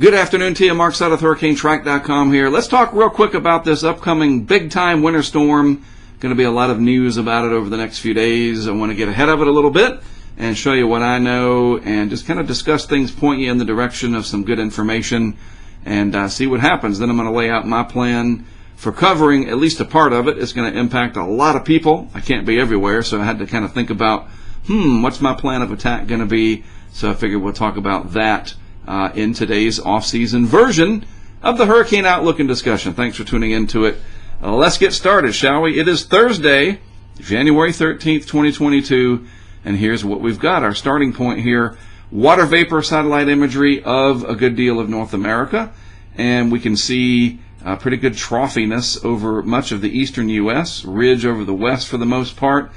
Good afternoon to you. Mark Sudduth, HurricaneTrack.com here. Let's talk real quick about this upcoming big-time winter storm. Going to be a lot of news about it over the next few days. I want to get ahead of it a little bit and show you what I know and just kind of discuss things, point you in the direction of some good information, and see what happens. Then I'm going to lay out my plan for covering at least a part of it. It's going to impact a lot of people. I can't be everywhere, so I had to kind of think about, what's my plan of attack going to be? So I figured we'll talk about that in today's off-season version of the Hurricane Outlook and Discussion. Thanks for tuning into it. Let's get started, shall we? It is Thursday, January 13th, 2022, and here's what we've got. Our starting point here, water vapor satellite imagery of a good deal of North America, and we can see pretty good troughiness over much of the eastern U.S., ridge over the west for the most part.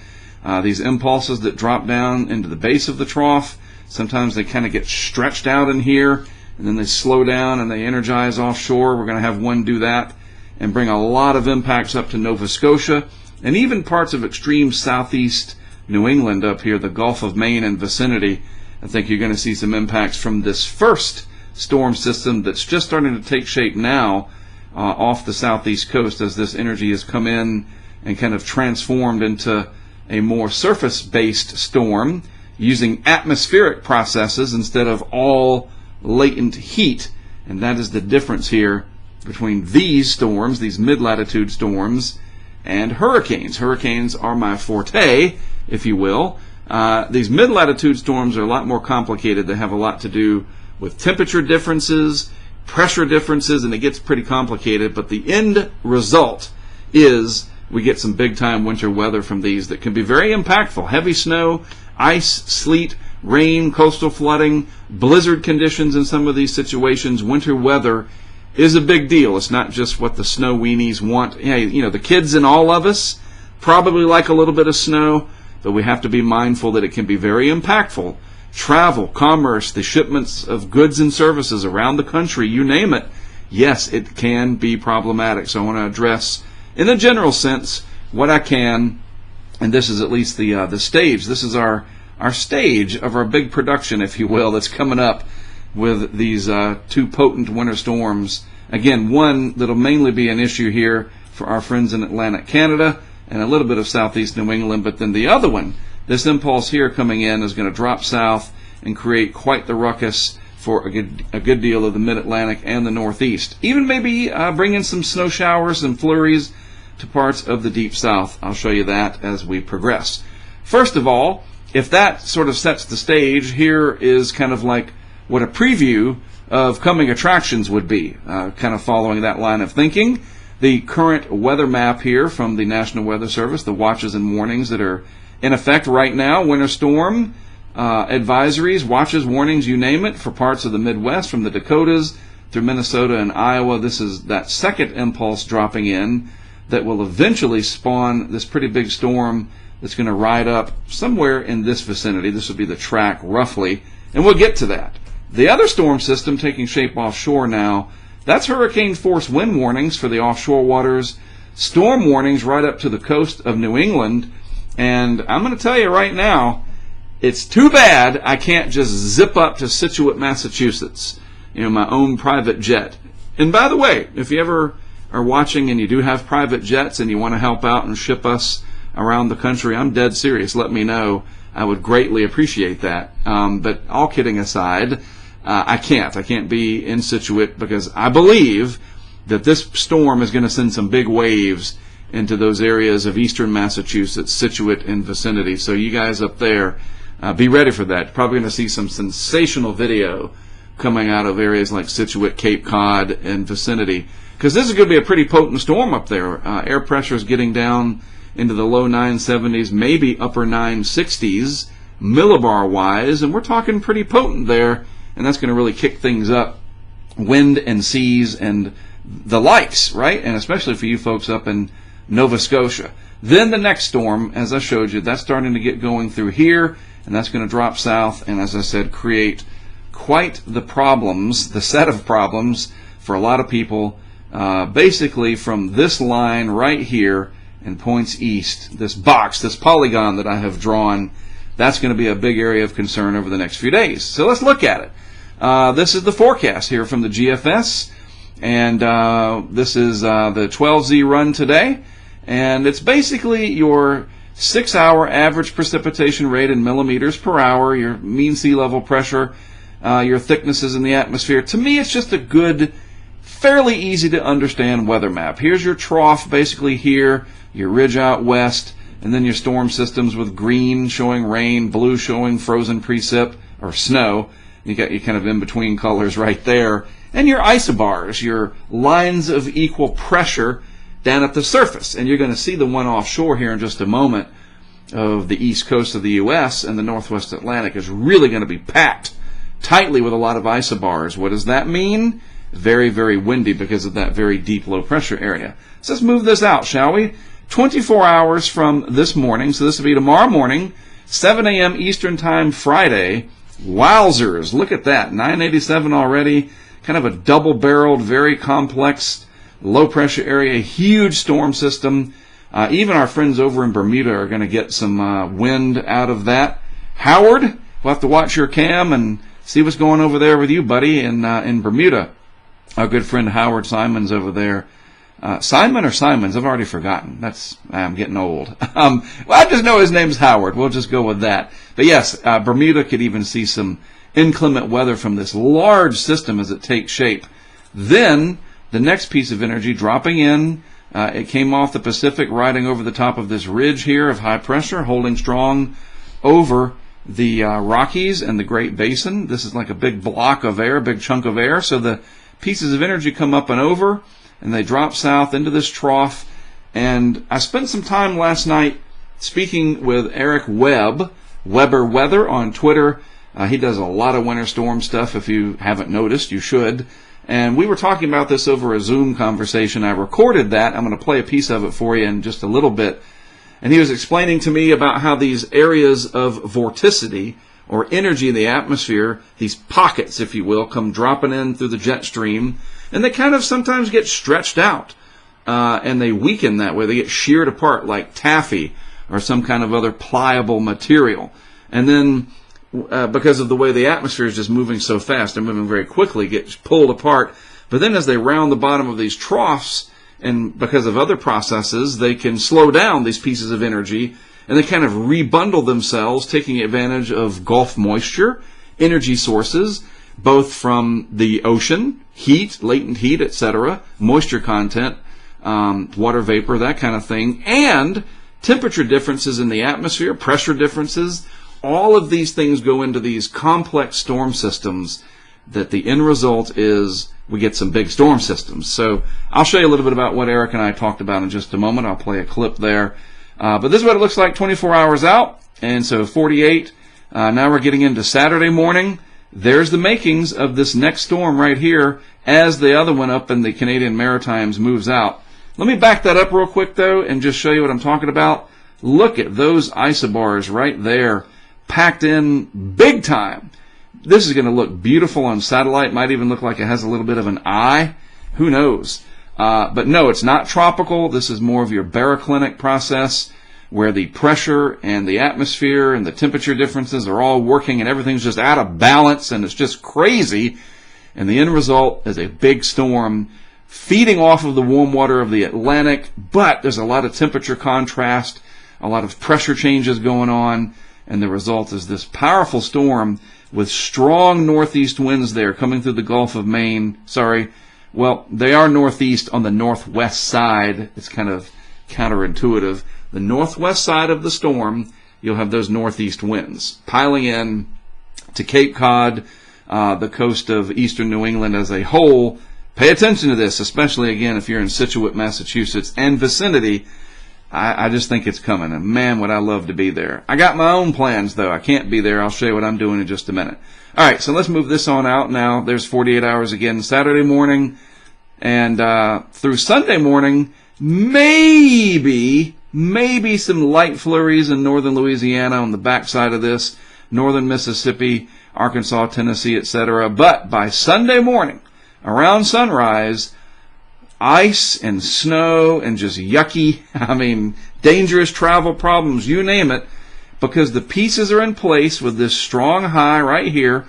These impulses that drop down into the base of the trough, sometimes they kind of get stretched out in here, and then they slow down and they energize offshore. We're going to have one do that and bring a lot of impacts up to Nova Scotia and even parts of extreme southeast New England up here, the Gulf of Maine and vicinity. I think you're going to see some impacts from this first storm system that's just starting to take shape now off the southeast coast as this energy has come in and kind of transformed into a more surface-based storm using atmospheric processes instead of all latent heat. And that is the difference here between these storms, these mid-latitude storms, and hurricanes. Hurricanes are my forte, if you will. These mid-latitude storms are a lot more complicated. They have a lot to do with temperature differences, pressure differences, and it gets pretty complicated. But the end result is we get some big-time winter weather from these that can be very impactful. Heavy snow, ice, sleet, rain, coastal flooding, blizzard conditions in some of these situations. Winter weather is a big deal. It's not just what the snow weenies want. The kids and all of us probably like a little bit of snow, but we have to be mindful that it can be very impactful. Travel, commerce, the shipments of goods and services around the country, you name it. Yes, it can be problematic. So I want to address, in a general sense, what I can. And this is at least the stage. This is our stage of our big production, if you will, that's coming up with these two potent winter storms. Again, one that'll mainly be an issue here for our friends in Atlantic Canada and a little bit of southeast New England, but then the other one, this impulse here coming in, is going to drop south and create quite the ruckus for a good deal of the mid-Atlantic and the northeast. Even maybe bring in some snow showers and flurries to parts of the deep south. I'll show you that as we progress. First of all, if that sort of sets the stage, here is kind of like what a preview of coming attractions would be, kind of following that line of thinking. The current weather map here from the National Weather Service, the watches and warnings that are in effect right now, winter storm advisories, watches, warnings, you name it, for parts of the Midwest, from the Dakotas through Minnesota and Iowa. This is that second impulse dropping in that will eventually spawn this pretty big storm that's going to ride up somewhere in this vicinity. This will be the track roughly, and we'll get to that. The other storm system taking shape offshore now, that's hurricane force wind warnings for the offshore waters, storm warnings right up to the coast of New England, and I'm going to tell you right now, it's too bad I can't just zip up to Scituate, Massachusetts, my own private jet. And by the way, if you ever are watching and you do have private jets and you want to help out and ship us around the country, I'm dead serious. Let me know. I would greatly appreciate that. But all kidding aside, I can't be in Scituate because I believe that this storm is going to send some big waves into those areas of eastern Massachusetts, Scituate and vicinity. So you guys up there, be ready for that. You're probably going to see some sensational video coming out of areas like Scituate, Cape Cod, and vicinity, because this is going to be a pretty potent storm up there. Air pressure is getting down into the low 970s, maybe upper 960s, millibar-wise, and we're talking pretty potent there, and that's going to really kick things up, wind and seas and the likes, right? And especially for you folks up in Nova Scotia. Then the next storm, as I showed you, that's starting to get going through here, and that's going to drop south, and as I said, create quite the problems, the set of problems for a lot of people. Basically from this line right here and points east, this box, this polygon that I have drawn, that's going to be a big area of concern over the next few days. So let's look at it. This is the forecast here from the GFS, and this is the 12Z run today, and it's basically your 6-hour average precipitation rate in millimeters per hour, your mean sea level pressure, your thicknesses in the atmosphere. To me, it's just a good, fairly easy to understand weather map. Here's your trough basically here, your ridge out west, and then your storm systems with green showing rain, blue showing frozen precip or snow. You got your kind of in-between colors right there. And your isobars, your lines of equal pressure down at the surface. And you're going to see the one offshore here in just a moment of the east coast of the U.S. and the northwest Atlantic is really going to be packed tightly with a lot of isobars. What does that mean? Very, very windy because of that very deep low pressure area. So let's move this out, shall we? 24 hours from this morning, so this will be tomorrow morning, 7 a.m. Eastern Time, Friday. Wowzers, look at that, 987 already, kind of a double-barreled, very complex, low-pressure area, huge storm system. Even our friends over in Bermuda are going to get some wind out of that. Howard, we'll have to watch your cam and see what's going over there with you, buddy, in Bermuda. Our good friend Howard Simons over there. Simon or Simons? I've already forgotten. I'm getting old. Well, I just know his name's Howard. We'll just go with that. But yes, Bermuda could even see some inclement weather from this large system as it takes shape. Then, the next piece of energy dropping in, it came off the Pacific, riding over the top of this ridge here of high pressure, holding strong over the Rockies and the Great Basin. This is like a big block of air, big chunk of air. So the pieces of energy come up and over, and they drop south into this trough. And I spent some time last night speaking with Eric Webb, Weber Weather on Twitter. He does a lot of winter storm stuff. If you haven't noticed, you should. And we were talking about this over a Zoom conversation. I recorded that. I'm going to play a piece of it for you in just a little bit. And he was explaining to me about how these areas of vorticity, or energy in the atmosphere, these pockets, if you will, come dropping in through the jet stream, and they kind of sometimes get stretched out, and they weaken that way. They get sheared apart like taffy or some kind of other pliable material. And then, because of the way the atmosphere is just moving so fast, they're moving very quickly, get pulled apart. But then as they round the bottom of these troughs, and because of other processes, they can slow down these pieces of energy, and they kind of rebundle themselves, taking advantage of Gulf moisture, energy sources, both from the ocean, heat, latent heat, etc., moisture content, water vapor, that kind of thing, and temperature differences in the atmosphere, pressure differences. All of these things go into these complex storm systems that the end result is we get some big storm systems. So I'll show you a little bit about what Eric and I talked about in just a moment. I'll play a clip there. But this is what it looks like 24 hours out. And so 48. Now we're getting into Saturday morning. There's the makings of this next storm right here as the other one up in the Canadian Maritimes moves out. Let me back that up real quick, though, and just show you what I'm talking about. Look at those isobars right there, packed in big time. This is going to look beautiful on satellite. Might even look like it has a little bit of an eye. Who knows? But no, it's not tropical. This is more of your baroclinic process where the pressure and the atmosphere and the temperature differences are all working and everything's just out of balance and it's just crazy. And the end result is a big storm feeding off of the warm water of the Atlantic, but there's a lot of temperature contrast, a lot of pressure changes going on, and the result is this powerful storm with strong northeast winds there coming through the Gulf of Maine. Well, they are northeast on the northwest side. It's kind of counterintuitive. The northwest side of the storm, you'll have those northeast winds piling in to Cape Cod, the coast of eastern New England as a whole. Pay attention to this, especially, again, if you're in Scituate, Massachusetts and vicinity. I just think it's coming, and man, would I love to be there. I got my own plans, though. I can't be there. I'll show you what I'm doing in just a minute. All right, so let's move this on out now. There's 48 hours again Saturday morning, and through Sunday morning, maybe some light flurries in northern Louisiana on the backside of this, northern Mississippi, Arkansas, Tennessee, etc. But by Sunday morning, around sunrise, ice and snow and just yucky, dangerous travel problems, you name it, because the pieces are in place with this strong high right here,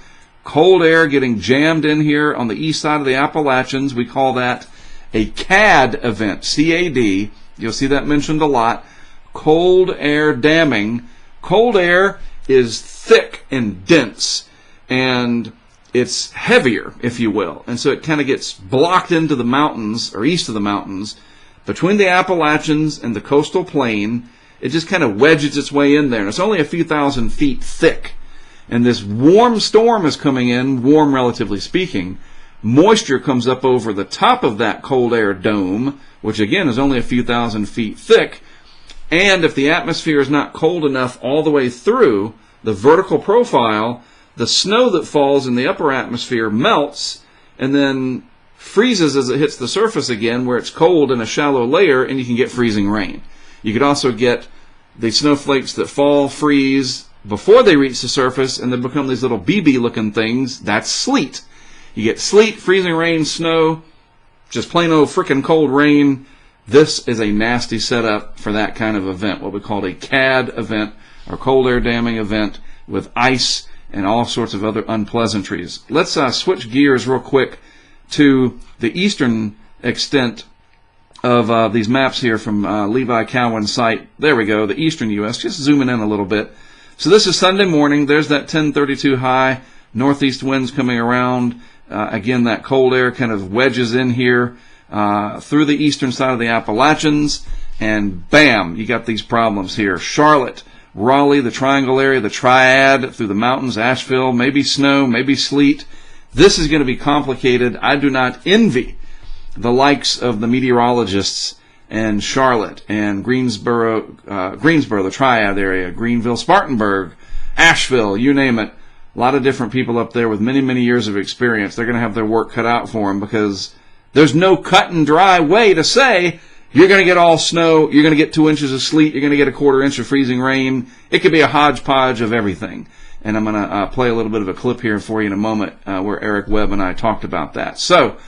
Cold air getting jammed in here on the east side of the Appalachians. We call that a CAD event, C-A-D. You'll see that mentioned a lot. Cold air damming. Cold air is thick and dense, and it's heavier, if you will. And so it kind of gets blocked into the mountains, or east of the mountains, between the Appalachians and the coastal plain. It just kind of wedges its way in there. And it's only a few thousand feet thick. And this warm storm is coming in, warm relatively speaking. Moisture comes up over the top of that cold air dome, which again is only a few thousand feet thick. And if the atmosphere is not cold enough all the way through the vertical profile, the snow that falls in the upper atmosphere melts and then freezes as it hits the surface again, where it's cold in a shallow layer, and you can get freezing rain. You could also get the snowflakes that fall, freeze before they reach the surface, and they become these little BB-looking things. That's sleet. You get sleet, freezing rain, snow, just plain old frickin' cold rain. This is a nasty setup for that kind of event, what we call a CAD event, or cold air damming event, with ice and all sorts of other unpleasantries. Let's switch gears real quick to the eastern extent of these maps here from Levi Cowan's site. There we go, the eastern U.S. Just zooming in a little bit. So this is Sunday morning. There's that 1032 high. Northeast winds coming around. Again, that cold air kind of wedges in here through the eastern side of the Appalachians. And bam, you got these problems here. Charlotte, Raleigh, the Triangle area, the Triad, through the mountains, Asheville, maybe snow, maybe sleet. This is going to be complicated. I do not envy the likes of the meteorologists in Charlotte and Greensboro, the Triad area, Greenville, Spartanburg, Asheville, you name it. A lot of different people up there with many, many years of experience. They're going to have their work cut out for them, because there's no cut and dry way to say you're going to get all snow, you're going to get 2 inches of sleet, you're going to get a quarter inch of freezing rain. It could be a hodgepodge of everything. And I'm going to play a little bit of a clip here for you in a moment where Eric Webb and I talked about that. So,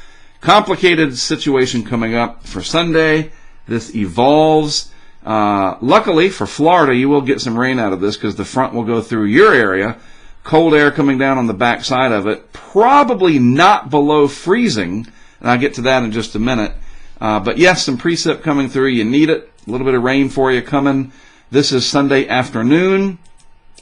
complicated situation coming up for Sunday. This evolves. Luckily for Florida, you will get some rain out of this, because the front will go through your area. Cold air coming down on the back side of it. Probably not below freezing. And I'll get to that in just a minute. But yes, some precip coming through. You need it. A little bit of rain for you coming. This is Sunday afternoon.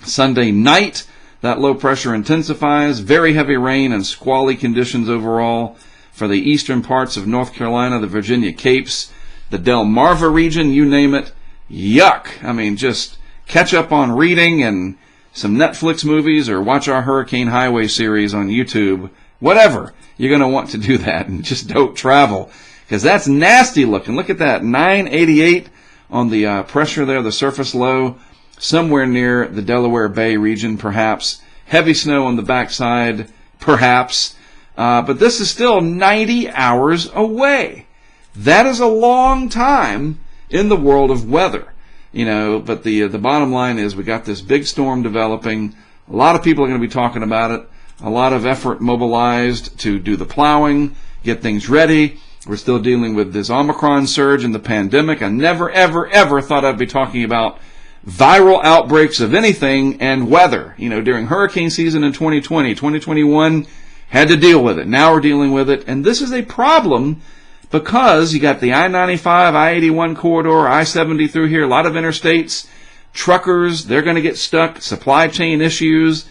Sunday night, that low pressure intensifies. Very heavy rain and squally conditions overall for the eastern parts of North Carolina, the Virginia Capes, the Delmarva region, you name it. Yuck. I mean, just catch up on reading and some Netflix movies, or watch our Hurricane Highway series on YouTube. Whatever. You're going to want to do that, and just don't travel, because that's nasty looking. Look at that, 988 on the pressure there, the surface low, somewhere near the Delaware Bay region, perhaps. Heavy snow on the backside, perhaps. But this is still 90 hours away. That is a long time in the world of weather. But the bottom line is we got this big storm developing. A lot of people are going to be talking about it. A lot of effort mobilized to do the plowing, get things ready. We're still dealing with this Omicron surge in the pandemic. I never, ever, ever thought I'd be talking about viral outbreaks of anything and weather. During hurricane season in 2020, 2021, had to deal with it. Now we're dealing with it. And this is a problem because you got the I-95, I-81 corridor, I-70 through here, a lot of interstates, truckers, they're going to get stuck, supply chain issues.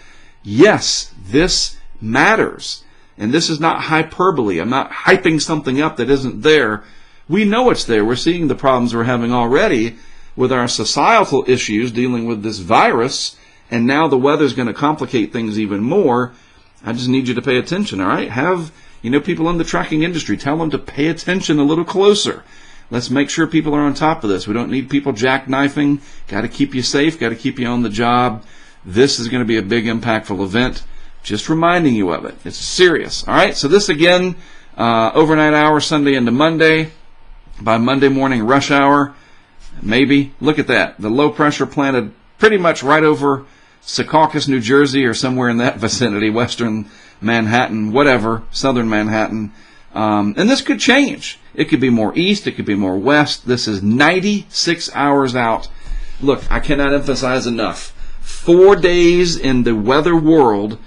Yes, this matters. And this is not hyperbole. I'm not hyping something up that isn't there. We know it's there. We're seeing the problems we're having already with our societal issues dealing with this virus, and now the weather's going to complicate things even more. I just need you to pay attention, all right? Have, people in the tracking industry, tell them to pay attention a little closer. Let's make sure people are on top of this. We don't need people jackknifing. Got to keep you safe. Got to keep you on the job. This is going to be a big, impactful event. Just reminding you of it. It's serious. All right, so this again, overnight hour, Sunday into Monday. By Monday morning rush hour, maybe. Look at that. The low pressure planted pretty much right over Secaucus, New Jersey, or somewhere in that vicinity, western Manhattan, whatever, southern Manhattan. And this could change. It could be more east. It could be more west. This is 96 hours out. Look, I cannot emphasize enough. 4 days in the weather world,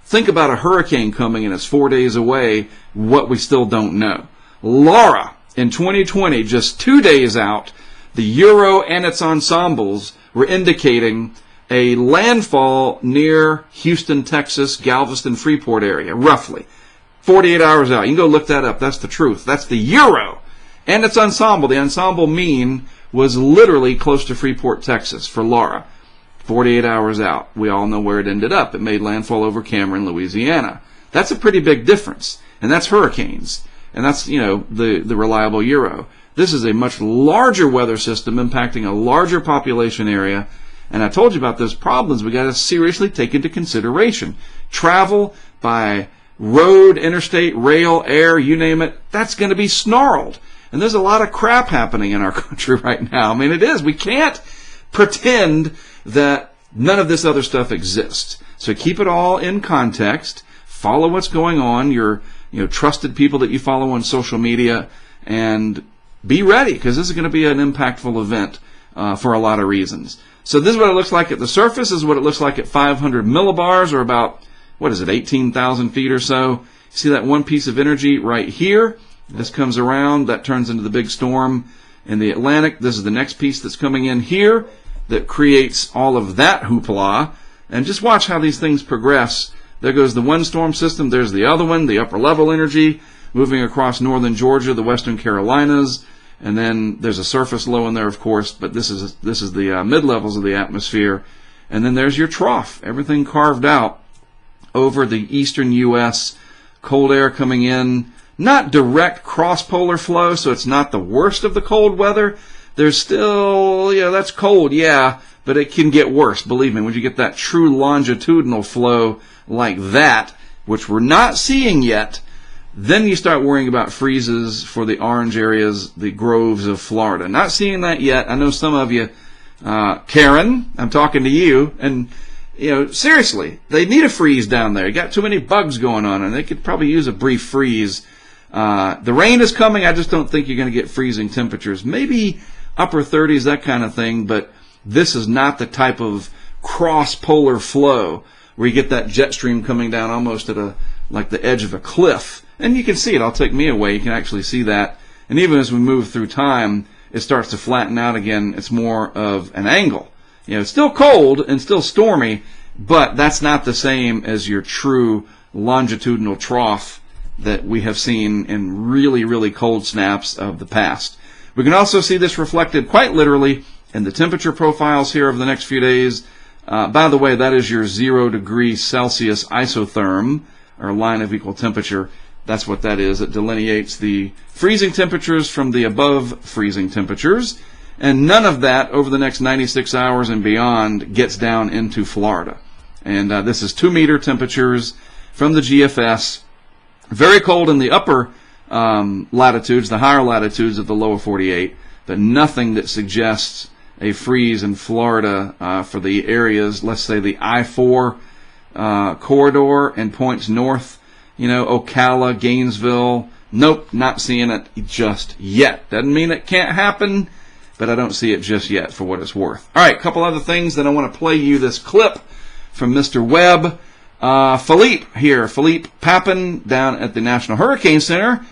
Think about a hurricane coming and it's 4 days away, what we still don't know. Laura, in 2020, just 2 days out, the Euro and its ensembles were indicating a landfall near Houston, Texas, Galveston, Freeport area, roughly. 48 hours out. You can go look that up. That's the truth. That's the Euro and its ensemble. The ensemble mean was literally close to Freeport, Texas for Laura. 48 hours out. We all know where it ended up. It made landfall over Cameron, Louisiana. That's a pretty big difference. And that's hurricanes. And that's, the reliable Euro. This is a much larger weather system impacting a larger population area. And I told you about those problems we got to seriously take into consideration. Travel by road, interstate, rail, air, you name it, that's going to be snarled. And there's a lot of crap happening in our country right now. I mean, it is. We can't pretend that none of this other stuff exists. So keep it all in context. Follow what's going on. Your trusted people that you follow on social media, and be ready, because this is going to be an impactful event for a lot of reasons. So this is what it looks like at the surface. This is what it looks like at 500 millibars, or about, 18,000 feet or so. See that one piece of energy right here? This comes around, that turns into the big storm in the Atlantic. This is the next piece that's coming in here that creates all of that hoopla. And just watch how these things progress. There goes the one storm system. There's the other one, the upper level energy, moving across northern Georgia, the western Carolinas. And then there's a surface low in there, of course, but this is the mid-levels of the atmosphere. And then there's your trough, everything carved out over the eastern U.S., cold air coming in, not direct cross-polar flow, so it's not the worst of the cold weather. There's still, that's cold, yeah, but it can get worse, believe me. When you get that true longitudinal flow like that, which we're not seeing yet, then you start worrying about freezes for the orange areas, the groves of Florida. Not seeing that yet. I know some of you, Karen, I'm talking to you, and seriously, they need a freeze down there. You got too many bugs going on, and they could probably use a brief freeze. The rain is coming. I just don't think you're going to get freezing temperatures. Maybe upper 30s, that kind of thing, but this is not the type of cross-polar flow where you get that jet stream coming down almost at like the edge of a cliff. And you can see it. I'll take me away. You can actually see that. And even as we move through time, it starts to flatten out again. It's more of an angle. It's still cold and still stormy, but that's not the same as your true longitudinal trough that we have seen in really, really cold snaps of the past. We can also see this reflected quite literally in the temperature profiles here over the next few days. By the way, that is your 0 degrees Celsius isotherm, or line of equal temperature. That's what that is. It delineates the freezing temperatures from the above freezing temperatures. And none of that over the next 96 hours and beyond gets down into Florida. And this is 2-meter temperatures from the GFS. Very cold in the upper latitudes, the higher latitudes of the lower 48, but nothing that suggests a freeze in Florida for the areas, let's say the I-4 corridor and points north, Ocala, Gainesville. Nope, not seeing it just yet. Doesn't mean it can't happen, but I don't see it just yet for what it's worth. All right, a couple other things that I want to play you this clip from Mr. Webb. Philippe here, Philippe Papin down at the National Hurricane Center.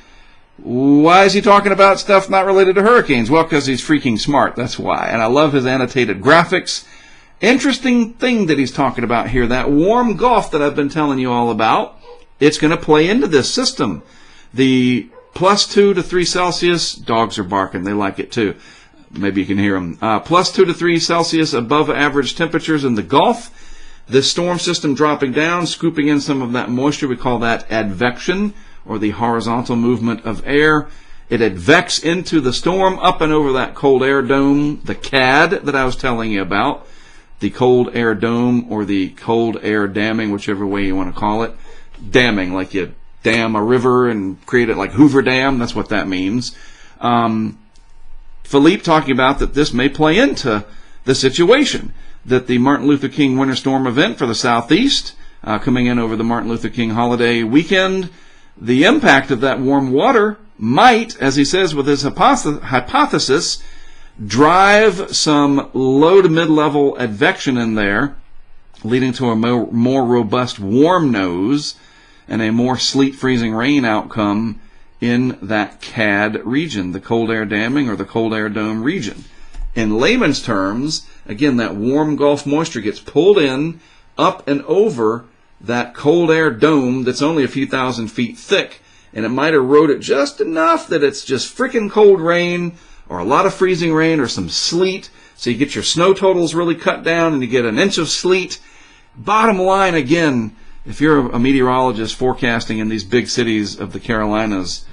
Why is he talking about stuff not related to hurricanes? Well, because he's freaking smart, that's why. And I love his annotated graphics. Interesting thing that he's talking about here, that warm Gulf that I've been telling you all about, it's going to play into this system. The +2 to 3 Celsius, dogs are barking, they like it too. Maybe you can hear them. +2 to 3 Celsius above average temperatures in the Gulf. This storm system dropping down, scooping in some of that moisture. We call that advection, or the horizontal movement of air. It advects into the storm up and over that cold air dome, the CAD that I was telling you about, the cold air dome or the cold air damming, whichever way you want to call it. Damming, like you dam a river and create it like Hoover Dam. That's what that means. Philippe talking about that this may play into the situation, that the Martin Luther King winter storm event for the southeast, coming in over the Martin Luther King holiday weekend, the impact of that warm water might, as he says with his hypothesis, drive some low to mid-level advection in there leading to a more robust warm nose and a more sleet freezing rain outcome in that CAD region, the cold air damming or the cold air dome region. In layman's terms, again, that warm Gulf moisture gets pulled in, up and over that cold air dome that's only a few thousand feet thick, and it might erode it just enough that it's just freaking cold rain or a lot of freezing rain or some sleet, so you get your snow totals really cut down and you get an inch of sleet. Bottom line, again, if you're a meteorologist forecasting in these big cities of the Carolinas,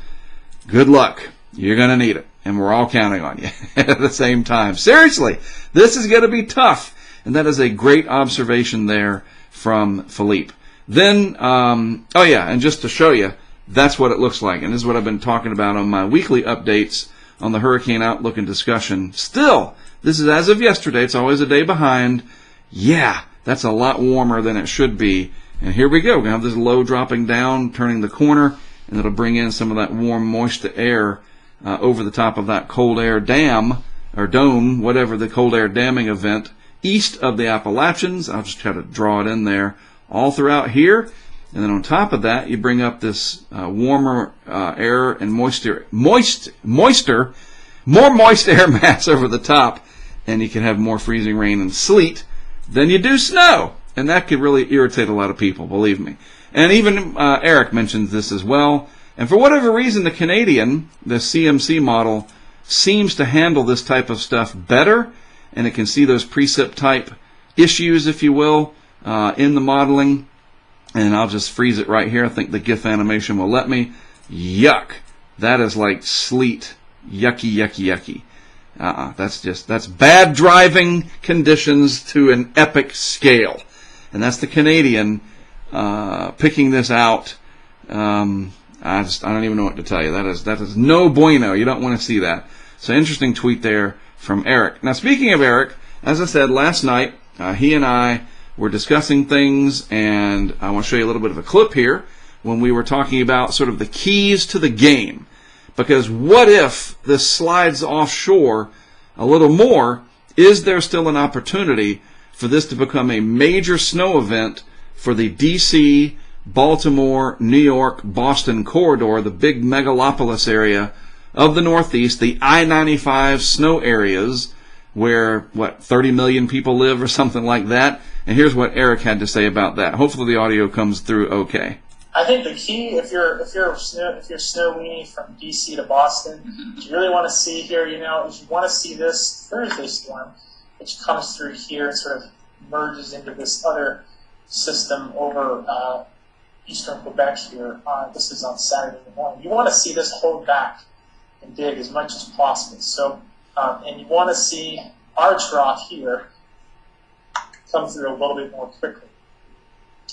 good luck. You're going to need it, and we're all counting on you at the same time. Seriously, this is going to be tough, and that is a great observation there from Philippe. Then, and just to show you, that's what it looks like, and this is what I've been talking about on my weekly updates on the Hurricane Outlook and discussion. Still, this is as of yesterday. It's always a day behind. Yeah, that's a lot warmer than it should be. And here we go. We're going to have this low dropping down, turning the corner, and it'll bring in some of that warm, moist air over the top of that cold air dam, or dome, whatever the cold air damming event, east of the Appalachians. I'll just try to draw it in there all throughout here. And then on top of that, you bring up this warmer air and more moist air mass over the top, and you can have more freezing rain and sleet than you do snow. And that could really irritate a lot of people, believe me. And even Eric mentions this as well. And for whatever reason, the Canadian, the CMC model, seems to handle this type of stuff better, and it can see those precip type issues, if you will, in the modeling. And I'll just freeze it right here. I think the GIF animation will let me. Yuck. That is like sleet. Yucky, yucky, yucky. That's bad driving conditions to an epic scale. And that's the Canadian picking this out. I don't even know what to tell you. That is no bueno. You don't want to see that. So interesting tweet there from Eric. Now, speaking of Eric, as I said last night, he and I were discussing things, and I want to show you a little bit of a clip here when we were talking about sort of the keys to the game. Because what if this slides offshore a little more? Is there still an opportunity for this to become a major snow event for the D.C., Baltimore, New York, Boston corridor, the big megalopolis area of the Northeast, the I-95 snow areas where, 30 million people live or something like that? And here's what Eric had to say about that. Hopefully the audio comes through okay. I think the key, if you're a snow weenie from DC to Boston, what you really want to see here, is you want to see this Thursday storm, which comes through here and sort of merges into this other system over eastern Quebec here. This is on Saturday morning. You want to see this hold back and dig as much as possible. So, and you want to see our trough here come through a little bit more quickly.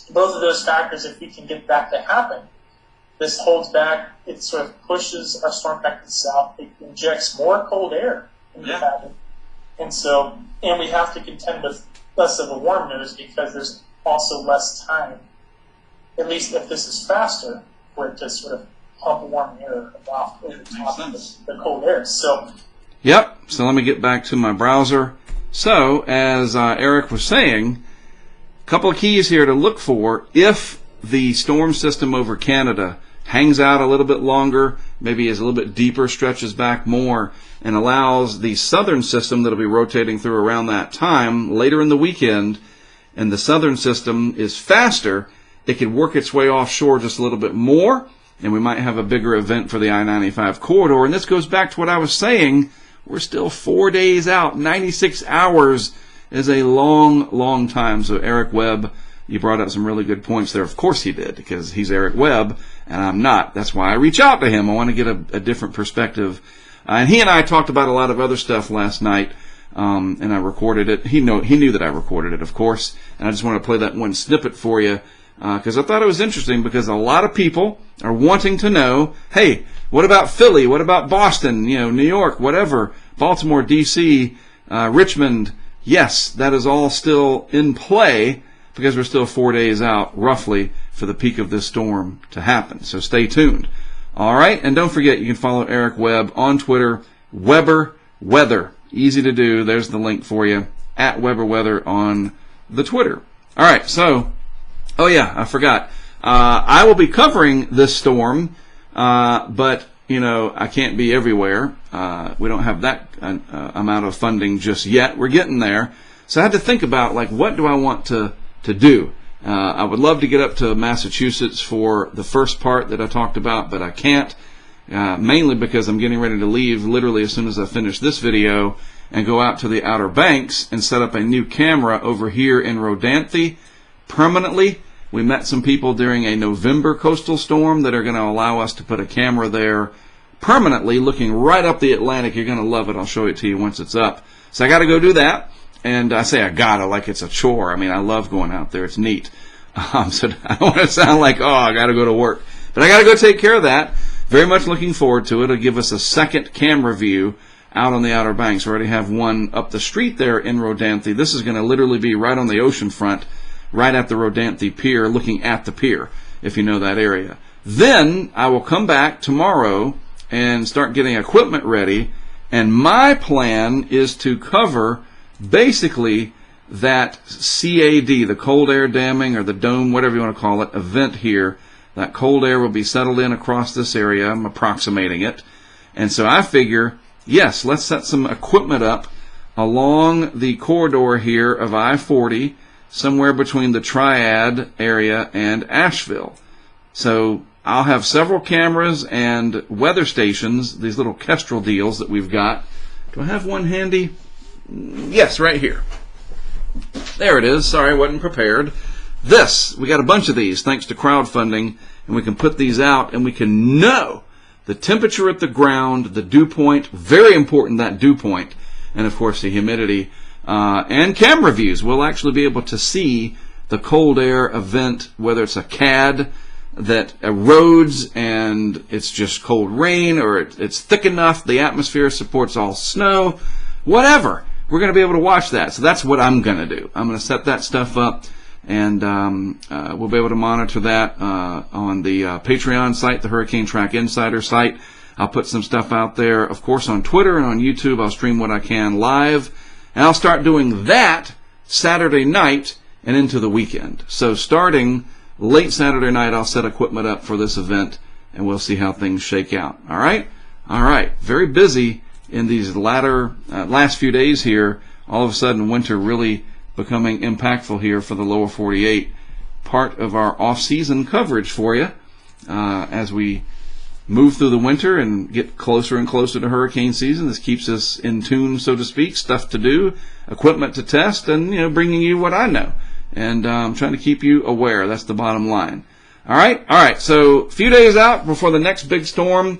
Both of those factors, if we can get that to happen, this holds back, it sort of pushes our storm back to the south, it injects more cold air into the pattern. And we have to contend with less of a warm nose because there's also less time, at least if this is faster, for it to sort of pump warm air off over the top of the cold air. So let me get back to my browser. So, as Eric was saying, a couple of keys here to look for if the storm system over Canada hangs out a little bit longer, maybe is a little bit deeper, stretches back more, and allows the southern system that will be rotating through around that time later in the weekend, and the southern system is faster, it could work its way offshore just a little bit more, and we might have a bigger event for the I-95 corridor. And this goes back to what I was saying. We're still 4 days out. 96 hours is a long, long time. So Eric Webb, you brought up some really good points there. Of course he did, because he's Eric Webb, and I'm not. That's why I reach out to him. I want to get a different perspective. And he and I talked about a lot of other stuff last night, and I recorded it. He knew that I recorded it, of course, and I just want to play that one snippet for you, because I thought it was interesting, because a lot of people are wanting to know, hey, what about Philly? What about Boston? New York, whatever, Baltimore, D.C., Richmond. Yes, that is all still in play because we're still 4 days out, roughly, for the peak of this storm to happen. So stay tuned. All right, and don't forget, you can follow Eric Webb on Twitter, Weber Weather. Easy to do. There's the link for you, at Weber Weather on the Twitter. All right, so, oh yeah, I forgot. I will be covering this storm, but, you know, I can't be everywhere. We don't have that amount of funding just yet. We're getting there. So I had to think about, like, what do I want to do? I would love to get up to Massachusetts for the first part that I talked about, but I can't, mainly because I'm getting ready to leave literally as soon as I finish this video and go out to the Outer Banks and set up a new camera over here in Rodanthe permanently. We met some people during a November coastal storm that are going to allow us to put a camera there permanently looking right up the Atlantic. You're going to love it. I'll show it to you once it's up. So I got to go do that. And I say I gotta, like it's a chore. I mean, I love going out there. It's neat. So I don't want to sound like, oh, I got to go to work. But I got to go take care of that. Very much looking forward to it. It'll give us a second camera view out on the Outer Banks. We already have one up the street there in Rodanthe. This is going to literally be right on the ocean front, right at the Rodanthe Pier, looking at the pier, if you know that area. Then I will come back tomorrow and start getting equipment ready. And my plan is to cover basically that CAD, the cold air damming or the dome, whatever you want to call it, event here. That cold air will be settled in across this area. I'm approximating it. And so I figure, yes, let's set some equipment up along the corridor here of I-40, somewhere between the Triad area and Asheville. So I'll have several cameras and weather stations, these little Kestrel deals that we've got. Do I have one handy? Yes, right here. There it is. Sorry, I wasn't prepared. We got a bunch of these thanks to crowdfunding, and we can put these out, and we can know the temperature at the ground, the dew point, very important, that dew point, and of course the humidity, and camera views. We'll actually be able to see the cold air event, whether it's a CAD that erodes and it's just cold rain, or it's thick enough, the atmosphere supports all snow, whatever. We're going to be able to watch that. So that's what I'm going to do. I'm going to set that stuff up, and we'll be able to monitor that on the Patreon site, the HurricaneTrack Insider site. I'll put some stuff out there, of course, on Twitter and on YouTube. I'll stream what I can live, and I'll start doing that Saturday night and into the weekend. So starting late Saturday night, I'll set equipment up for this event, and we'll see how things shake out. All right? All right. Very busy in these last few days here. All of a sudden, winter really becoming impactful here for the lower 48. Part of our off-season coverage for you as we move through the winter and get closer and closer to hurricane season. This keeps us in tune, so to speak, stuff to do, equipment to test, and bringing you what I know. And I'm trying to keep you aware. That's the bottom line. All right. So a few days out before the next big storm.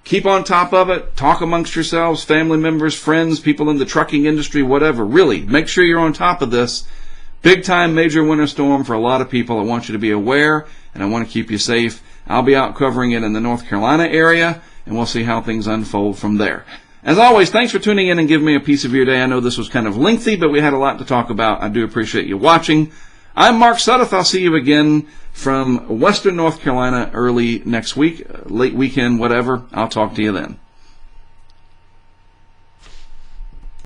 Keep on top of it. Talk amongst yourselves, family members, friends, people in the trucking industry, whatever. Really, make sure you're on top of this. Big time major winter storm for a lot of people. I want you to be aware, and I want to keep you safe. I'll be out covering it in the North Carolina area, and we'll see how things unfold from there. As always, thanks for tuning in and giving me a piece of your day. I know this was kind of lengthy, but we had a lot to talk about. I do appreciate you watching. I'm Mark Sudduth. I'll see you again from Western North Carolina early next week, late weekend, whatever. I'll talk to you then.